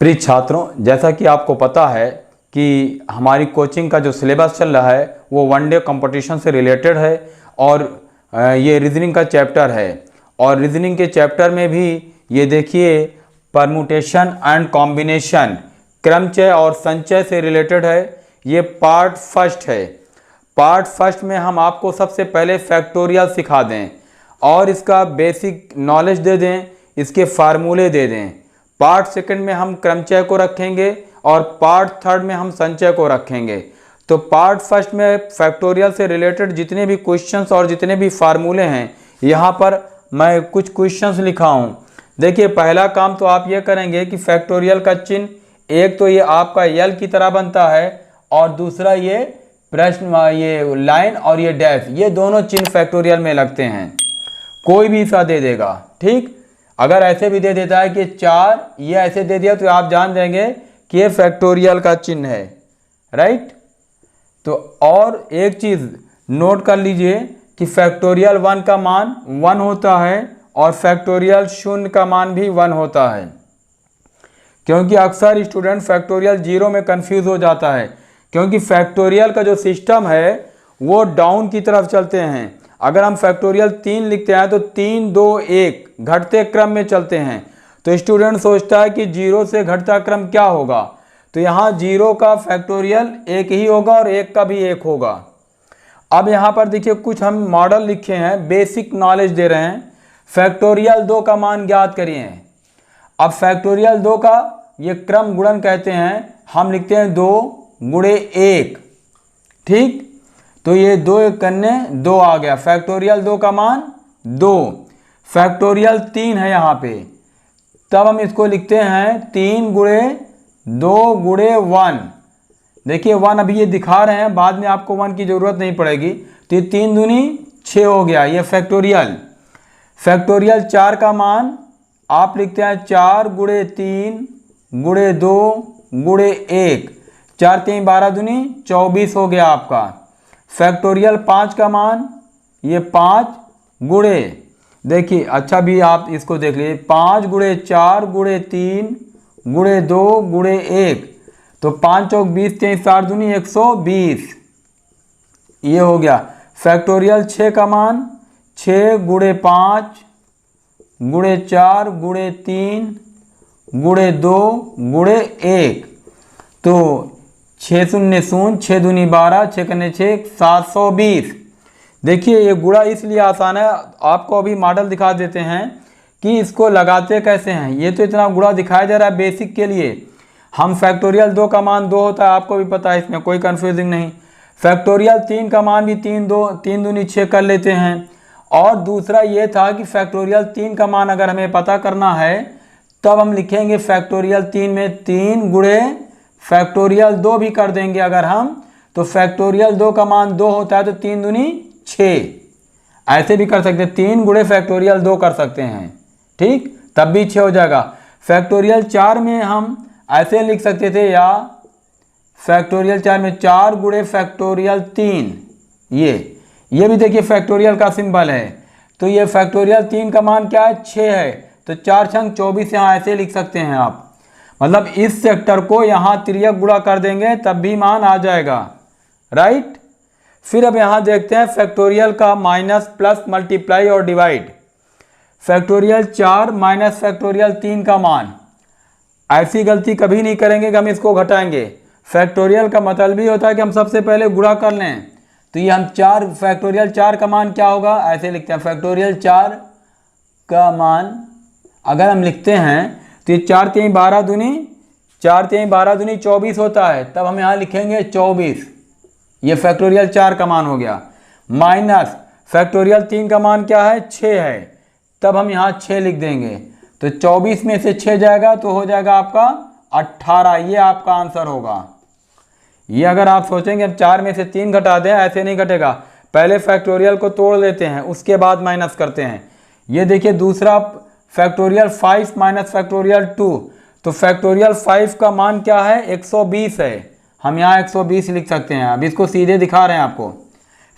प्रिय छात्रों, जैसा कि आपको पता है कि हमारी कोचिंग का जो सिलेबस चल रहा है वो वनडे कंपटीशन से रिलेटेड है और ये रीजनिंग का चैप्टर है। और रीजनिंग के चैप्टर में भी ये देखिए परमुटेशन एंड कॉम्बिनेशन, क्रमचय और संचय से रिलेटेड है। ये पार्ट फर्स्ट है। पार्ट फर्स्ट में हम आपको सबसे पहले फैक्टोरियल सिखा दें और इसका बेसिक नॉलेज दे दें, इसके फार्मूले दे दें। पार्ट सेकंड में हम क्रमचय को रखेंगे और पार्ट थर्ड में हम संचय को रखेंगे। तो पार्ट फर्स्ट में फैक्टोरियल से रिलेटेड जितने भी क्वेश्चंस और जितने भी फार्मूले हैं, यहाँ पर मैं कुछ क्वेश्चंस लिखा हूँ। देखिए, पहला काम तो आप ये करेंगे कि फैक्टोरियल का चिन्ह, एक तो ये आपका यल की तरह बनता है और दूसरा ये प्रश्न, ये लाइन और ये डैश, ये दोनों चिन्ह फैक्टोरियल में लगते हैं। कोई भी सा दे देगा, ठीक। अगर ऐसे भी दे देता है कि 4, ये ऐसे दे दिया तो आप जान जाएंगे कि ये फैक्टोरियल का चिन्ह है, राइट। तो और एक चीज़ नोट कर लीजिए कि फैक्टोरियल 1 का मान 1 होता है और फैक्टोरियल 0 का मान भी 1 होता है, क्योंकि अक्सर स्टूडेंट फैक्टोरियल 0 में कंफ्यूज हो जाता है, क्योंकि फैक्टोरियल का जो सिस्टम है वो डाउन की तरफ चलते हैं। अगर हम फैक्टोरियल 3 लिखते हैं तो 3, 2, 1 घटते क्रम में चलते हैं। तो स्टूडेंट सोचता है कि 0 से घटता क्रम क्या होगा, तो यहाँ 0 का फैक्टोरियल 1 ही होगा और 1 का भी 1 होगा। अब यहाँ पर देखिए कुछ हम मॉडल लिखे हैं, बेसिक नॉलेज दे रहे हैं। फैक्टोरियल 2 का मान ज्ञात करिए। अब फैक्टोरियल 2 का ये क्रम गुणन कहते हैं, हम लिखते हैं 2 गुणे 1, ठीक। तो ये 2 करने 2 आ गया, फैक्टोरियल 2 का मान 2। फैक्टोरियल 3 है यहाँ पे, तब हम इसको लिखते हैं 3 गुणे 2 गुणे 1। देखिए 1 अभी ये दिखा रहे हैं, बाद में आपको 1 की ज़रूरत नहीं पड़ेगी। तो ये 3 दूनी 6 हो गया, ये फैक्टोरियल। फैक्टोरियल 4 का मान आप लिखते हैं 4 गुणे 3 गुणे 2 गुणे 1, 4 3 12 दूनी 24 हो गया आपका। फैक्टोरियल 5 का मान ये 5 गुणे, देखिए अच्छा भी आप इसको देख लीजिए, 5 गुणे 4 गुणे 3 गुणे 2 गुणे 1, तो 5 चौक 20, 3 4 दूनी 120, ये हो गया। फैक्टोरियल 6 का मान 6 गुणे 5 गुणे 4 गुणे 3 गुणे 2 गुणे 1, तो 6 शून्य 0, 6 दूनी 12, 6 करने 6, 720। देखिए ये गुणा इसलिए आसान है, आपको अभी मॉडल दिखा देते हैं कि इसको लगाते कैसे हैं। ये तो इतना गुणा दिखाया जा रहा है बेसिक के लिए। हम फैक्टोरियल 2 का मान 2 होता है, आपको भी पता है, इसमें कोई कन्फ्यूजिंग नहीं। फैक्टोरियल 3 का मान भी 3 दूनी 6 कर लेते हैं। और दूसरा ये था कि फैक्टोरियल 3 का मान अगर हमें पता करना है तब हम लिखेंगे फैक्टोरियल 3 में 3 गुणे फैक्टोरियल 2 भी कर देंगे अगर हम, तो फैक्टोरियल 2 का मान 2 होता है, तो 3 दूनी 6, ऐसे भी कर सकते हैं, 3 गुणे फैक्टोरियल 2 कर सकते हैं, ठीक, तब भी 6 हो जाएगा। फैक्टोरियल 4 में हम ऐसे लिख सकते थे, या फैक्टोरियल 4 में 4 गुणे फैक्टोरियल 3, ये भी देखिए फैक्टोरियल का सिंबल है। तो ये फैक्टोरियल 3 का मान क्या है, 6 है, तो 4 छंग 24 यहाँ ऐसे लिख सकते हैं आप। मतलब इस सेक्टर को यहाँ तिर्यक गुणा कर देंगे तब भी मान आ जाएगा, राइट। फिर अब यहाँ देखते हैं फैक्टोरियल का माइनस प्लस मल्टीप्लाई और डिवाइड। फैक्टोरियल 4 माइनस फैक्टोरियल 3 का मान, ऐसी गलती कभी नहीं करेंगे कि हम इसको घटाएंगे। फैक्टोरियल का मतलब भी होता है कि हम सबसे पहले गुणा कर लें। तो ये हम 4 फैक्टोरियल 4 का मान क्या होगा, ऐसे लिखते हैं फैक्टोरियल 4 का मान अगर हम लिखते हैं तो ये 4 3 12 दूनी 4 3 12 दूनी 24 होता है, तब हम यहाँ लिखेंगे 24, ये फैक्टोरियल 4 का मान हो गया। माइनस फैक्टोरियल 3 का मान क्या है, 6 है, तब हम यहाँ 6 लिख देंगे, तो 24 में से 6 जाएगा तो हो जाएगा आपका 18, ये आपका आंसर होगा। ये अगर आप सोचेंगे अब 4 में से 3 घटा दें, ऐसे नहीं घटेगा, पहले फैक्टोरियल को तोड़ लेते हैं उसके बाद माइनस करते हैं। ये देखिए दूसरा फैक्टोरियल 5 माइनस फैक्टोरियल 2, तो फैक्टोरियल 5 का मान क्या है, 120 है, हम यहाँ 120 लिख सकते हैं। अब इसको सीधे दिखा रहे हैं आपको,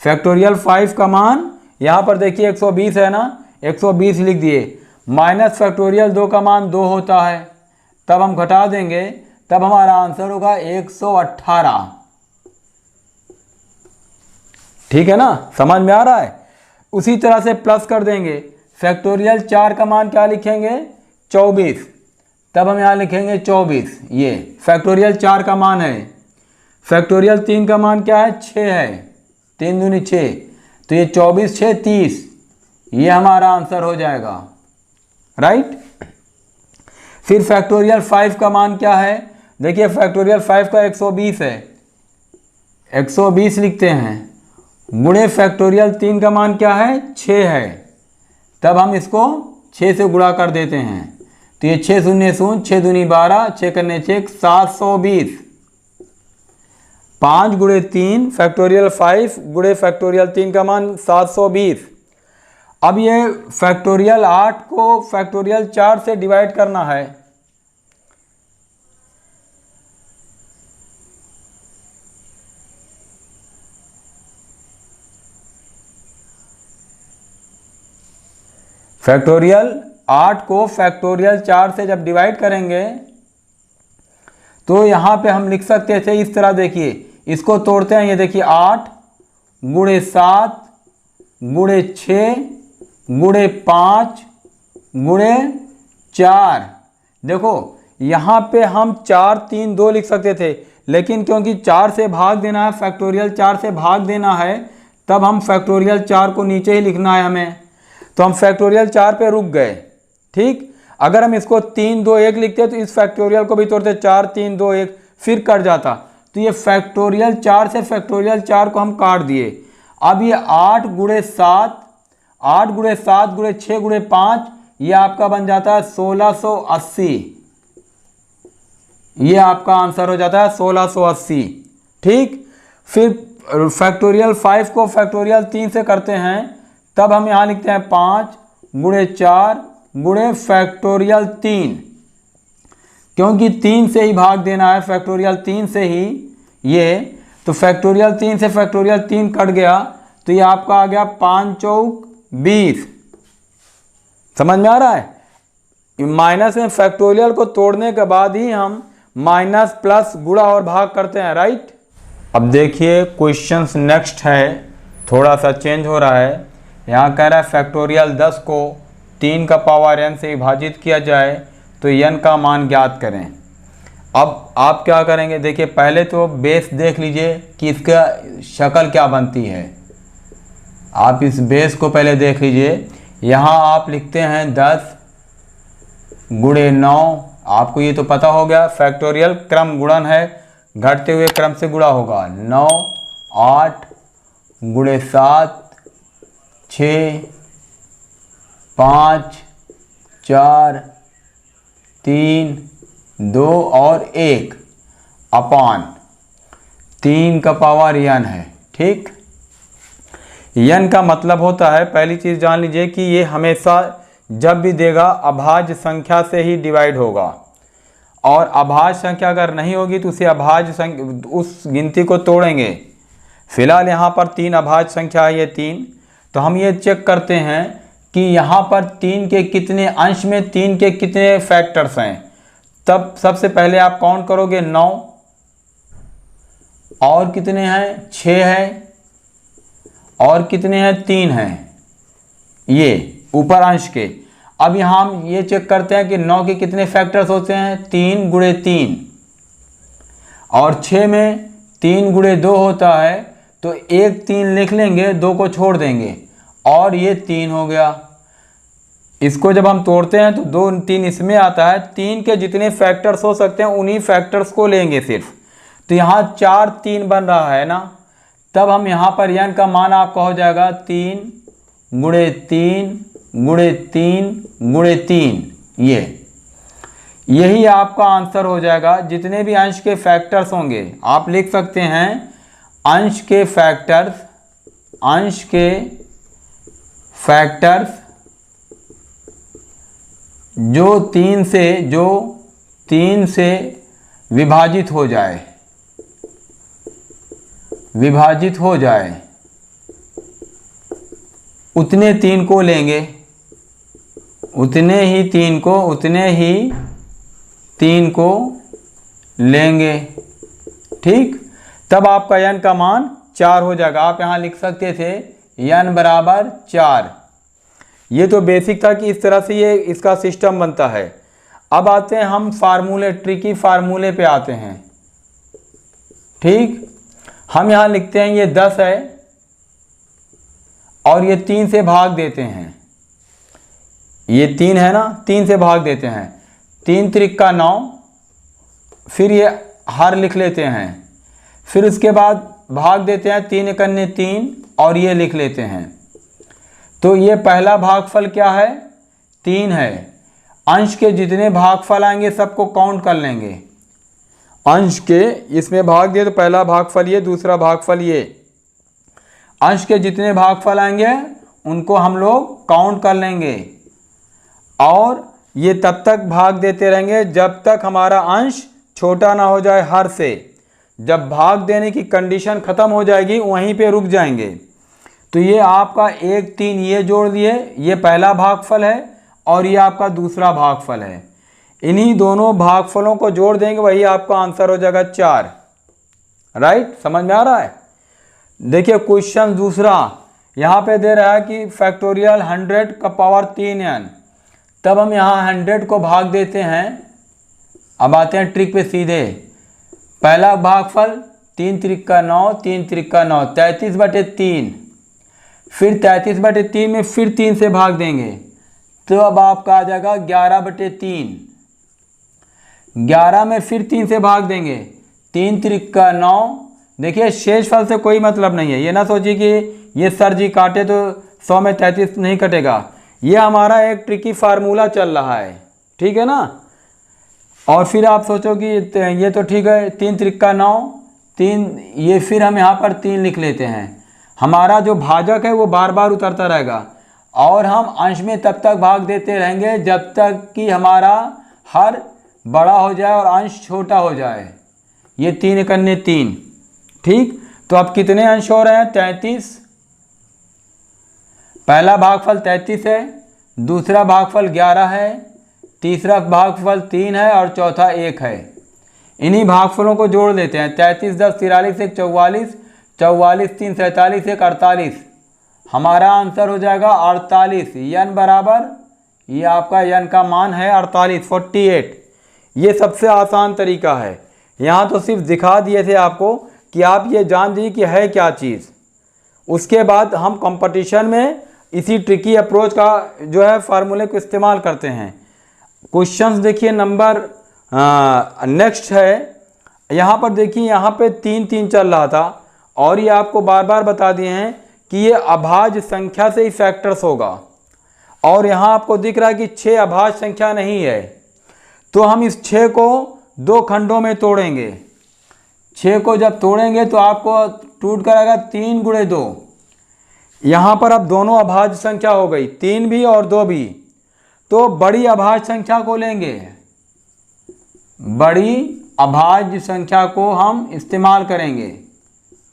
फैक्टोरियल 5 का मान यहाँ पर देखिए 120 है ना, 120 लिख दिए। माइनस फैक्टोरियल 2 का मान 2 होता है, तब हम घटा देंगे, तब हमारा आंसर होगा 118। ठीक है ना, समझ में आ रहा है। उसी तरह से प्लस कर देंगे, फैक्टोरियल 4 का मान क्या लिखेंगे 24, तब हम यहाँ लिखेंगे 24, ये फैक्टोरियल 4 का मान है। फैक्टोरियल 3 का मान क्या है 6 है, 3 दूनी 6, तो ये 24 6 30, ये हमारा आंसर हो जाएगा, राइट। फिर फैक्टोरियल 5 का मान क्या है, देखिए फैक्टोरियल 5 का 120 है, 120 लिखते हैं, गुणे फैक्टोरियल 3 का मान क्या है 6 है, तब हम इसको 6 से गुणा कर देते हैं, तो ये 6 शून्य शून्य, 6 दूनी 12, 6 करने 6 720, 5 गुणे 3 फैक्टोरियल 5 गुणे फैक्टोरियल 3 का मान 720। अब ये फैक्टोरियल 8 को फैक्टोरियल 4 से डिवाइड करना है, फैक्टोरियल 8 को फैक्टोरियल 4 से जब डिवाइड करेंगे तो यहाँ पे हम लिख सकते थे इस तरह, देखिए इसको तोड़ते हैं, ये देखिए 8 गुणे 7 गुणे 6 गुणे 5 गुणे 4, देखो यहाँ पे हम 4 3 2 लिख सकते थे, लेकिन क्योंकि 4 से भाग देना है, फैक्टोरियल 4 से भाग देना है, तब हम फैक्टोरियल 4 को नीचे ही लिखना है हमें, तो हम फैक्टोरियल 4 पे रुक गए। ठीक, अगर हम इसको 3 2 1 लिखते तो इस फैक्टोरियल को भी तोड़ते, 4 3 2 1 फिर कट जाता, तो ये फैक्टोरियल 4 से फैक्टोरियल 4 को हम काट दिए। अब ये 8 गुणे 7 8 गुणे 7 गुणे 6 गुणे 5, ये आपका बन जाता है 1680, ये आपका आंसर हो जाता है 1680। ठीक, फिर फैक्टोरियल 5 को फैक्टोरियल 3 से करते हैं, तब हम यहाँ लिखते हैं 5 गुणे 4 गुणे फैक्टोरियल 3, क्योंकि 3 से ही भाग देना है, फैक्टोरियल 3 से ही ये, तो फैक्टोरियल 3 से फैक्टोरियल 3 कट गया, तो ये आपका आ गया 5 चौक 20। समझ में आ रहा है। माइनस में फैक्टोरियल को तोड़ने के बाद ही हम माइनस प्लस गुणा और भाग करते हैं, राइट। अब देखिए क्वेश्चंस नेक्स्ट है, थोड़ा सा चेंज हो रहा है। यहाँ कह रहा है फैक्टोरियल 10 को 3 का पावर n से विभाजित किया जाए तो n का मान ज्ञात करें। अब आप क्या करेंगे, देखिए पहले तो बेस देख लीजिए कि इसका शक्ल क्या बनती है। आप इस बेस को पहले देख लीजिए। यहाँ आप लिखते हैं 10 गुणे 9, आपको ये तो पता हो गया, फैक्टोरियल क्रम गुणन है, घटते हुए क्रम से गुणा होगा। 9 8 गुणे 7 6 5 4 3 2 और 1 अपान 3 का पावर n है। ठीक, n का मतलब होता है, पहली चीज़ जान लीजिए कि ये हमेशा जब भी देगा अभाज्य संख्या से ही डिवाइड होगा, और अभाज्य संख्या अगर नहीं होगी तो उसे अभाज्य संख्या, उस गिनती को तोड़ेंगे। फिलहाल यहाँ पर 3 अभाज्य संख्या है, ये 3, तो हम ये चेक करते हैं कि यहाँ पर 3 के कितने अंश में 3 के कितने फैक्टर्स हैं। तब सबसे पहले आप काउंट करोगे 9, और कितने हैं 6 है, और कितने हैं 3 हैं, ये ऊपर अंश के। अब यहाँ हम ये चेक करते हैं कि 9 के कितने फैक्टर्स होते हैं, 3 गुणे 3, और 6 में 3 गुणे 2 होता है, तो एक 3 लिख लेंगे, 2 को छोड़ देंगे, और ये 3 हो गया। इसको जब हम तोड़ते हैं तो 2 3 इसमें आता है, 3 के जितने फैक्टर्स हो सकते हैं उन्हीं फैक्टर्स को लेंगे सिर्फ, तो यहाँ 4 3 बन रहा है ना, तब हम यहाँ पर n का मान आपका हो जाएगा 3 गुणे 3 गुणे 3 गुणे 3, यही आपका आंसर हो जाएगा। जितने भी अंश के फैक्टर्स होंगे आप लिख सकते हैं, अंश के फैक्टर्स जो 3 से विभाजित हो जाए उतने 3 को लेंगे, उतने ही 3 को लेंगे, ठीक। तब आपका n का मान 4 हो जाएगा। आप यहाँ लिख सकते थे n बराबर 4। ये तो बेसिक था कि इस तरह से ये इसका सिस्टम बनता है। अब आते हैं हम फार्मूले, ट्रिकी फार्मूले पे आते हैं, ठीक। हम यहाँ लिखते हैं ये 10 है और ये 3 से भाग देते हैं। ये 3 है ना, 3 से भाग देते हैं। 3 त्रिक 9, फिर ये हर लिख लेते हैं। फिर उसके बाद भाग देते हैं 3 एकन्ने 3 और ये लिख लेते हैं। तो ये पहला भागफल क्या है? 3 है। अंश के जितने भागफल आएंगे सबको काउंट कर लेंगे। अंश के इसमें भाग दिए तो पहला भागफल ये, दूसरा भागफल ये। अंश के जितने भागफल आएंगे उनको हम लोग काउंट कर लेंगे और ये तब तक भाग देते रहेंगे जब तक हमारा अंश छोटा ना हो जाए हर से। जब भाग देने की कंडीशन ख़त्म हो जाएगी वहीं पे रुक जाएंगे। तो ये आपका 1 3 ये जोड़ दिए, ये पहला भागफल है और ये आपका दूसरा भागफल है। इन्हीं दोनों भागफलों को जोड़ देंगे, वही आपका आंसर हो जाएगा 4। राइट, समझ में आ रहा है? देखिए क्वेश्चन दूसरा यहाँ पे दे रहा है कि फैक्टोरियल 100 का पावर 3n। तब हम यहाँ 100 को भाग देते हैं। अब आते हैं ट्रिक पे सीधे। पहला भागफल 3 त्रिक 9, 3 त्रिक 9, 33/3। फिर 33/3 में फिर 3 से भाग देंगे तो अब आपका आ जाएगा 11/3। 11 में फिर 3 से भाग देंगे, 3 त्रिक 9। देखिए शेषफल से कोई मतलब नहीं है, ये ना सोचिए कि ये सर जी काटे तो 100 में 33 नहीं कटेगा। ये हमारा एक ट्रिकी फार्मूला चल रहा है, ठीक है ना। और फिर आप सोचो कि ये तो ठीक है, 3 त्रिक 9, 3, ये फिर हम यहाँ पर 3 लिख लेते हैं। हमारा जो भाजक है वो बार बार उतरता रहेगा और हम अंश में तब तक भाग देते रहेंगे जब तक कि हमारा हर बड़ा हो जाए और अंश छोटा हो जाए। ये 3 एकन्ने 3, ठीक। तो अब कितने अंश हो रहे हैं? 33। पहला भागफल 33 है, दूसरा भागफल 11 है, तीसरा भागफल 3 है और चौथा 1 है। इन्हीं भागफलों को जोड़ लेते हैं। 33 10 43 1 44, 44 3 47 1 48। हमारा आंसर हो जाएगा 48। n बराबर, ये आपका n का मान है 48, 48। ये सबसे आसान तरीका है। यहाँ तो सिर्फ दिखा दिए थे आपको कि आप ये जान दीजिए कि है क्या चीज़। उसके बाद हम कंपटीशन में इसी ट्रिकी अप्रोच का जो है फार्मूले को इस्तेमाल करते हैं। क्वेश्चंस देखिए नंबर नेक्स्ट है। यहाँ पर देखिए, यहाँ पे 3 3 चल रहा था और ये आपको बार बार बता दिए हैं कि ये अभाज्य संख्या से ही फैक्टर्स होगा। और यहाँ आपको दिख रहा है कि 6 अभाज्य संख्या नहीं है, तो हम इस 6 को 2 खंडों में तोड़ेंगे। 6 को जब तोड़ेंगे तो आपको टूट कर आएगा 3 × 2। यहाँ पर अब दोनों अभाज्य संख्या हो गई, 3 भी और 2 भी। तो बड़ी अभाज्य संख्या को लेंगे, बड़ी अभाज्य संख्या को हम इस्तेमाल करेंगे,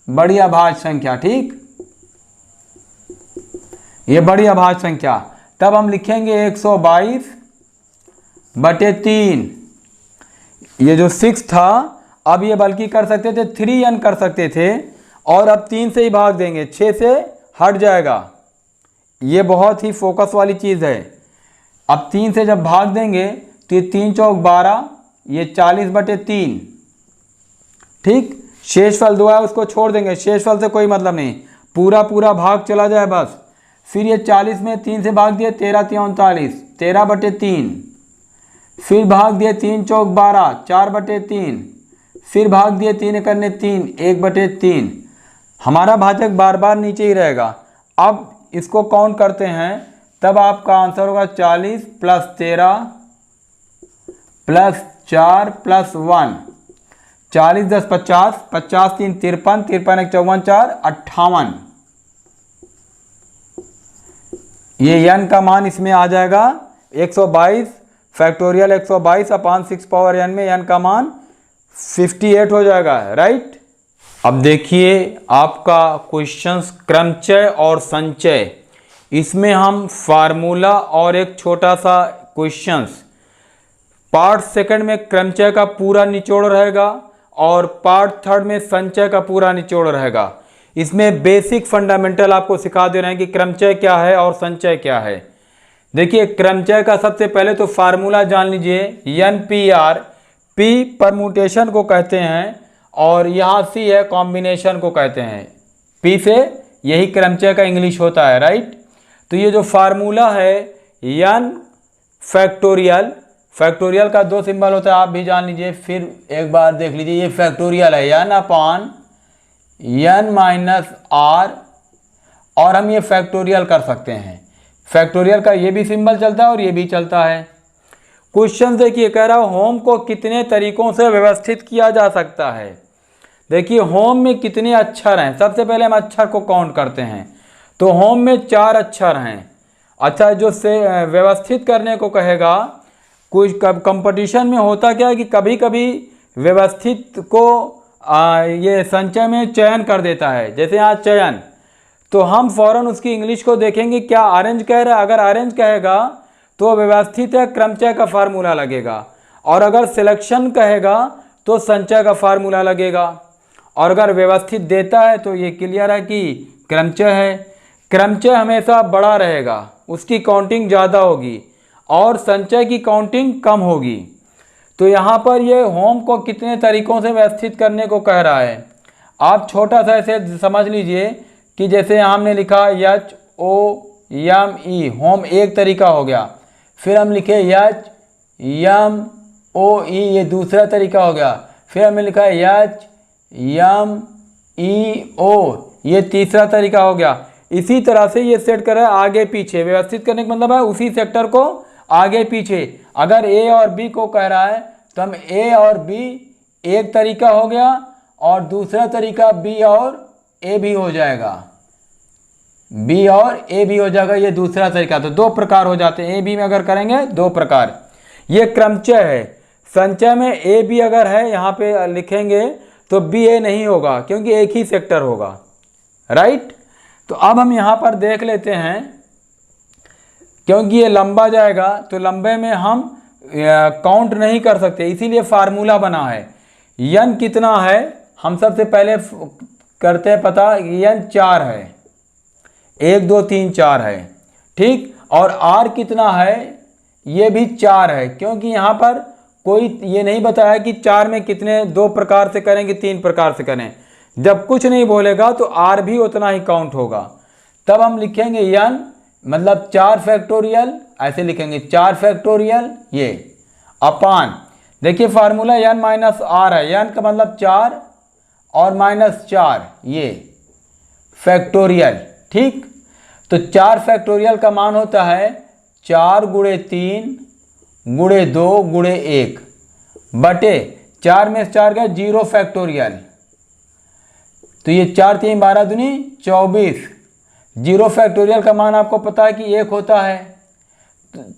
बड़ी अभाज्य संख्या, ठीक। ये बड़ी अभाज्य संख्या। तब हम लिखेंगे 122/3। ये जो 6 था, अब ये बल्कि कर सकते थे 3n कर सकते थे और अब 3 से ही भाग देंगे, 6 से हट जाएगा। ये बहुत ही फोकस वाली चीज़ है। अब 3 से जब भाग देंगे तो ये 3 चौक 12, ये 40/3, ठीक। शेषफल 2 है उसको छोड़ देंगे, शेषफल से कोई मतलब नहीं, पूरा पूरा भाग चला जाए बस। फिर ये 40 में 3 से भाग दिए, 13 3 39, 13/3। फिर भाग दिए 3 चौक 12, 4/3। फिर भाग दिए 3 एकन्ने 3, 1/3। हमारा भाजक बार बार नीचे ही रहेगा। अब इसको काउंट करते हैं, तब आपका आंसर होगा 40 + 13 + 4 + 1। 40 10 50, 50 3 53, 53 1 54, 4 58। ये n का मान इसमें आ जाएगा 122 फैक्टोरियल 122/6 पावर n में n का मान 58 हो जाएगा, राइट। अब देखिए आपका क्वेश्चंस क्रमचय और संचय, इसमें हम फार्मूला और एक छोटा सा क्वेश्चंस पार्ट सेकंड में क्रमचय का पूरा निचोड़ रहेगा और पार्ट थर्ड में संचय का पूरा निचोड़ रहेगा। इसमें बेसिक फंडामेंटल आपको सिखा दे रहे हैं कि क्रमचय क्या है और संचय क्या है। देखिए क्रमचय का सबसे पहले तो फार्मूला जान लीजिए, NPR, P परम्यूटेशन को कहते हैं और यहाँ C है कॉम्बिनेशन को कहते हैं। P से यही क्रमचय का इंग्लिश होता है, राइट। तो ये जो फार्मूला है N फैक्टोरियल, फैक्टोरियल का 2 सिंबल होता है, आप भी जान लीजिए, फिर एक बार देख लीजिए। ये फैक्टोरियल है N upon N minus R, और हम ये फैक्टोरियल कर सकते हैं। फैक्टोरियल का ये भी सिंबल चलता है और ये भी चलता है। क्वेश्चन देखिए, कह रहा है होम को कितने तरीकों से व्यवस्थित किया जा सकता है। देखिए होम में कितने अक्षर हैं, सबसे पहले हम अक्षर को काउंट करते हैं। तो होम में 4 अक्षर हैं। अच्छा, जो से व्यवस्थित करने को कहेगा, कुछ कंपटीशन में होता क्या है कि कभी कभी व्यवस्थित को ये संचय में चयन कर देता है, जैसे यहाँ चयन, तो हम फौरन उसकी इंग्लिश को देखेंगे क्या अरेंज कह रहा है। अगर अरेंज कहेगा तो व्यवस्थित है, क्रमचय का फार्मूला लगेगा, और अगर सिलेक्शन कहेगा तो संचय का फार्मूला लगेगा, और अगर व्यवस्थित देता है तो ये क्लियर है कि क्रमचय है। क्रमचय हमेशा बड़ा रहेगा, उसकी काउंटिंग ज़्यादा होगी, और संचय की काउंटिंग कम होगी। तो यहाँ पर ये होम को कितने तरीकों से व्यवस्थित करने को कह रहा है। आप छोटा सा ऐसे समझ लीजिए कि जैसे हमने लिखा HOME, होम एक तरीका हो गया। फिर हम लिखे HMOE, ये दूसरा तरीका हो गया। फिर हमने लिखा HMEO, ये तीसरा तरीका हो गया। इसी तरह से ये सेट कर रहा है आगे पीछे। व्यवस्थित करने का मतलब है उसी सेक्टर को आगे पीछे। अगर A और B को कह रहा है तो हम A और B एक तरीका हो गया, और दूसरा तरीका B और A भी हो जाएगा। B और A भी हो जाएगा, ये दूसरा तरीका। तो 2 प्रकार हो जाते हैं, A B में अगर करेंगे 2 प्रकार। ये क्रमचय है। संचय में A B अगर है यहाँ पे लिखेंगे तो B A नहीं होगा, क्योंकि एक ही सेक्टर होगा, राइट। तो अब हम यहाँ पर देख लेते हैं, क्योंकि ये लंबा जाएगा तो लंबे में हम काउंट नहीं कर सकते, इसीलिए फार्मूला बना है। N कितना है हम सबसे पहले करते हैं पता, N 4 है, 1 2 3 4 है, ठीक। और R कितना है, ये भी 4 है, क्योंकि यहाँ पर कोई ये नहीं बताया कि 4 में कितने 2 प्रकार से करें कि 3 प्रकार से करें। जब कुछ नहीं बोलेगा तो R भी उतना ही काउंट होगा। तब हम लिखेंगे N मतलब 4 फैक्टोरियल, ऐसे लिखेंगे 4 फैक्टोरियल, ये अपान, देखिए फार्मूला N माइनस R है। N का मतलब 4 और -4, ये फैक्टोरियल, ठीक। तो 4 फैक्टोरियल का मान होता है 4 × 3 × 2 × 1 बटे 4 में 4 गए 0 फैक्टोरियल। तो ये 4 3 12 दूनी 24। 0 फैक्टोरियल का मान आपको पता है कि 1 होता है,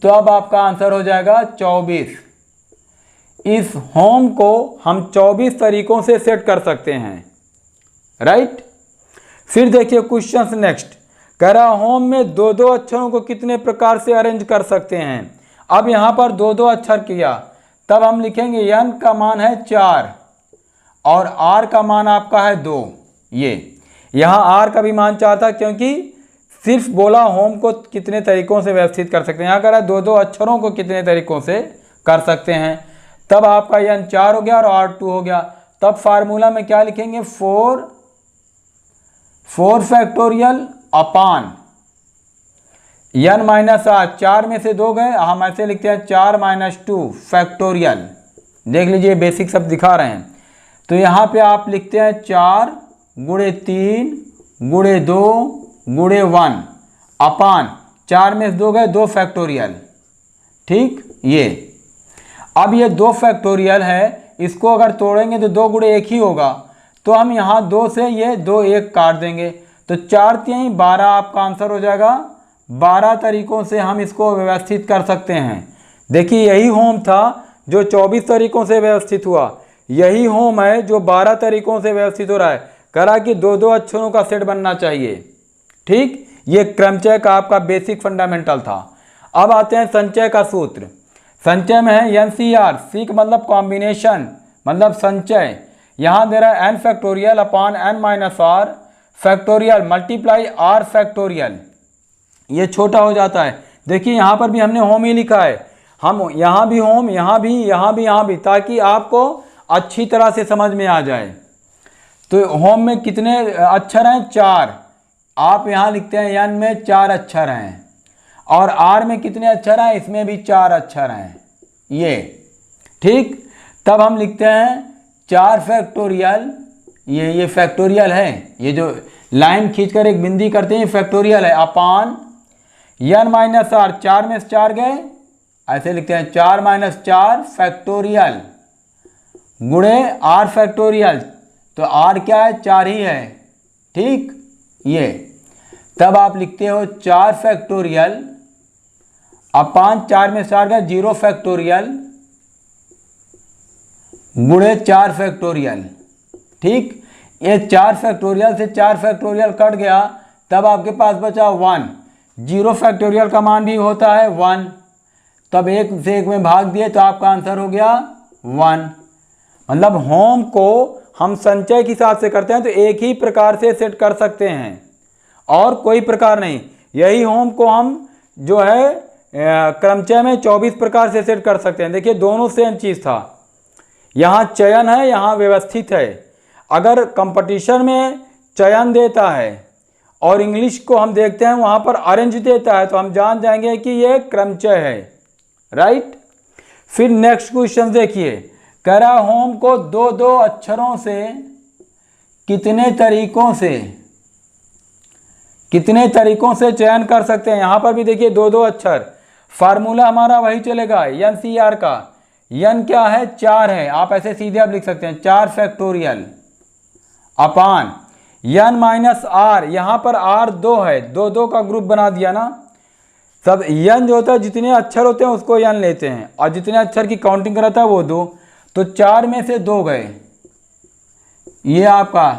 तो अब आपका आंसर हो जाएगा 24। इस होम को हम 24 तरीकों से सेट कर सकते हैं, राइट। फिर देखिए क्वेश्चन नेक्स्ट, कह रहा होम में 2 अक्षरों को कितने प्रकार से अरेंज कर सकते हैं। अब यहाँ पर 2 अक्षर किया, तब हम लिखेंगे N का मान है 4 और R का मान आपका है 2। ये यहाँ R का भी मान 4 था, क्योंकि सिर्फ बोला होम को कितने तरीकों से व्यवस्थित कर सकते हैं। यहाँ कह रहा है 2 अक्षरों को कितने तरीकों से कर सकते हैं। तब आपका N 4 हो गया और R 2 हो गया। तब फार्मूला में क्या लिखेंगे, 4 फैक्टोरियल अपान N माइनस R, 4 में से 2 गए, हम ऐसे लिखते हैं 4 - 2 फैक्टोरियल। देख लीजिए बेसिक सब दिखा रहे हैं। तो यहाँ पे आप लिखते हैं 4 × 3 × 2 × 1 अपान 4 में से 2 गए 2 फैक्टोरियल, ठीक। ये अब ये 2 फैक्टोरियल है, इसको अगर तोड़ेंगे तो 2 × 1 ही होगा। तो हम यहाँ 2 से ये 2 1 काट देंगे, तो 4 3 12 आपका आंसर हो जाएगा। 12 तरीकों से हम इसको व्यवस्थित कर सकते हैं। देखिए यही होम था जो 24 तरीकों से व्यवस्थित हुआ, यही होम है जो 12 तरीकों से व्यवस्थित हो रहा है। करा कि 2 अक्षरों का सेट बनना चाहिए, ठीक। ये क्रमचय का आपका बेसिक फंडामेंटल था। अब आते हैं संचय का सूत्र। संचय में है NCR, सीक मतलब कॉम्बिनेशन मतलब संचय। यहाँ दे रहा है n factorial upon n minus r factorial multiply r factorial. ये छोटा हो जाता है। देखिए यहाँ पर भी हमने होम ही लिखा है, हम यहाँ भी होम, यहाँ भी, ताकि आपको अच्छी तरह से समझ में आ जाए। तो होम में कितने अक्षर हैं? 4। आप यहाँ लिखते हैं n में 4 अक्षर हैं, और r में कितने अक्षर हैं? इसमें भी 4 अक्षर हैं। ये ठीक। तब हम लिखते हैं 4 फैक्टोरियल, ये फैक्टोरियल है, ये जो लाइन खींचकर एक बिंदी करते हैं फैक्टोरियल है, अपान n माइनस r, 4 में से 4 गए, ऐसे लिखते हैं 4 माइनस 4 फैक्टोरियल गुणे r फैक्टोरियल। तो r क्या है? 4 ही है, ठीक। ये तब आप लिखते हो 4 फैक्टोरियल अपान 4 में 4 गए 0 फैक्टोरियल गुणे 4 फैक्टोरियल, ठीक। ये 4 फैक्टोरियल से 4 फैक्टोरियल कट गया, तब आपके पास बचा 1। 0 फैक्टोरियल का मान भी होता है 1, तब 1 से 1 में भाग दिए तो आपका आंसर हो गया 1। मतलब होम को हम संचय के हिसाब से करते हैं तो एक ही प्रकार से सेट कर सकते हैं और कोई प्रकार नहीं। यही होम को हम जो है क्रमचय में 24 प्रकार से सेट कर सकते हैं। देखिए दोनों सेम चीज़ था, यहाँ चयन है, यहाँ व्यवस्थित है। अगर कंपटीशन में चयन देता है और इंग्लिश को हम देखते हैं वहाँ पर अरेंज देता है, तो हम जान जाएंगे कि ये क्रमचय है, राइट। फिर नेक्स्ट क्वेश्चन देखिए, कह रहा होम को 2-2 अक्षरों से कितने तरीकों से चयन कर सकते हैं। यहाँ पर भी देखिए 2-2 अक्षर, फार्मूला हमारा वही चलेगा NCR का। n क्या है? 4 है, आप ऐसे सीधे आप लिख सकते हैं 4 फैक्टोरियल अपान n माइनस r, यहाँ पर r 2 है, 2-2 का ग्रुप बना दिया ना। सब n जो होता है जितने अक्षर होते हैं उसको n लेते हैं, और जितने अक्षर की काउंटिंग कराता है वो 2। तो 4 में से 2 गए, ये आपका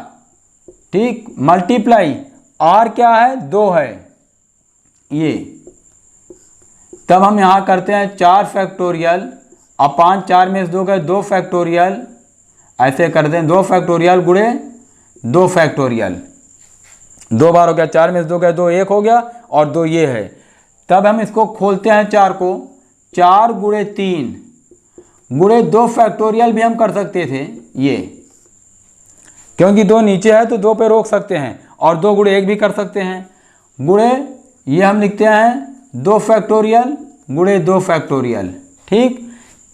ठीक, मल्टीप्लाई r क्या है? 2 है ये। तब हम यहाँ करते हैं 4 फैक्टोरियल अपान 4 में से 2 गए 2 फैक्टोरियल, ऐसे करते हैं 2 फैक्टोरियल गुणे 2 फैक्टोरियल। 2 बार हो गया, 4 में से 2 गए 2, 1 हो गया, और 2 ये है। तब हम इसको खोलते हैं 4 को, 4 गुणे 3 गुणे 2 फैक्टोरियल भी हम कर सकते थे ये, क्योंकि 2 नीचे है तो 2 पे रोक सकते हैं, और 2 गुणे 1 भी कर सकते हैं। गुणे ये हम लिखते हैं 2 फैक्टोरियल गुणे 2 फैक्टोरियल, ठीक।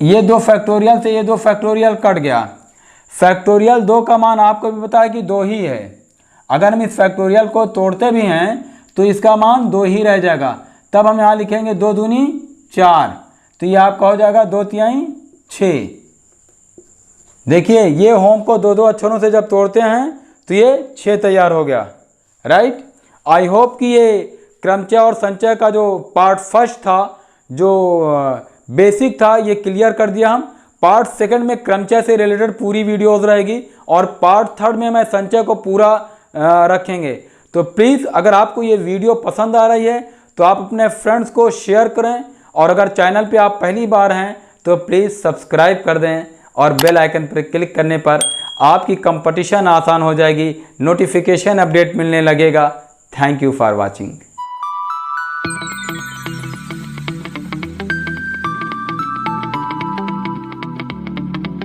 ये 2 फैक्टोरियल से ये 2 फैक्टोरियल कट गया। फैक्टोरियल 2 का मान आपको भी पता है कि 2 ही है। अगर हम इस फैक्टोरियल को तोड़ते भी हैं तो इसका मान 2 ही रह जाएगा। तब हम यहाँ लिखेंगे 2 दूनी 4, तो ये आपका हो जाएगा 2 तिहाई 6। देखिए ये होम को 2-2 अक्षरों से जब तोड़ते हैं तो ये 6 तैयार हो गया, राइट। आई होप कि ये क्रमचय और संचय का जो पार्ट फर्स्ट था, जो बेसिक था, ये क्लियर कर दिया हम। पार्ट सेकंड में क्रमचय से रिलेटेड पूरी वीडियोस रहेगी, और पार्ट थर्ड में मैं संचय को पूरा रखेंगे। तो प्लीज़ अगर आपको ये वीडियो पसंद आ रही है तो आप अपने फ्रेंड्स को शेयर करें, और अगर चैनल पे आप पहली बार हैं तो प्लीज़ सब्सक्राइब कर दें, और बेल आइकन पर क्लिक करने पर आपकी कंपटीशन आसान हो जाएगी, नोटिफिकेशन अपडेट मिलने लगेगा। Thank you for watching.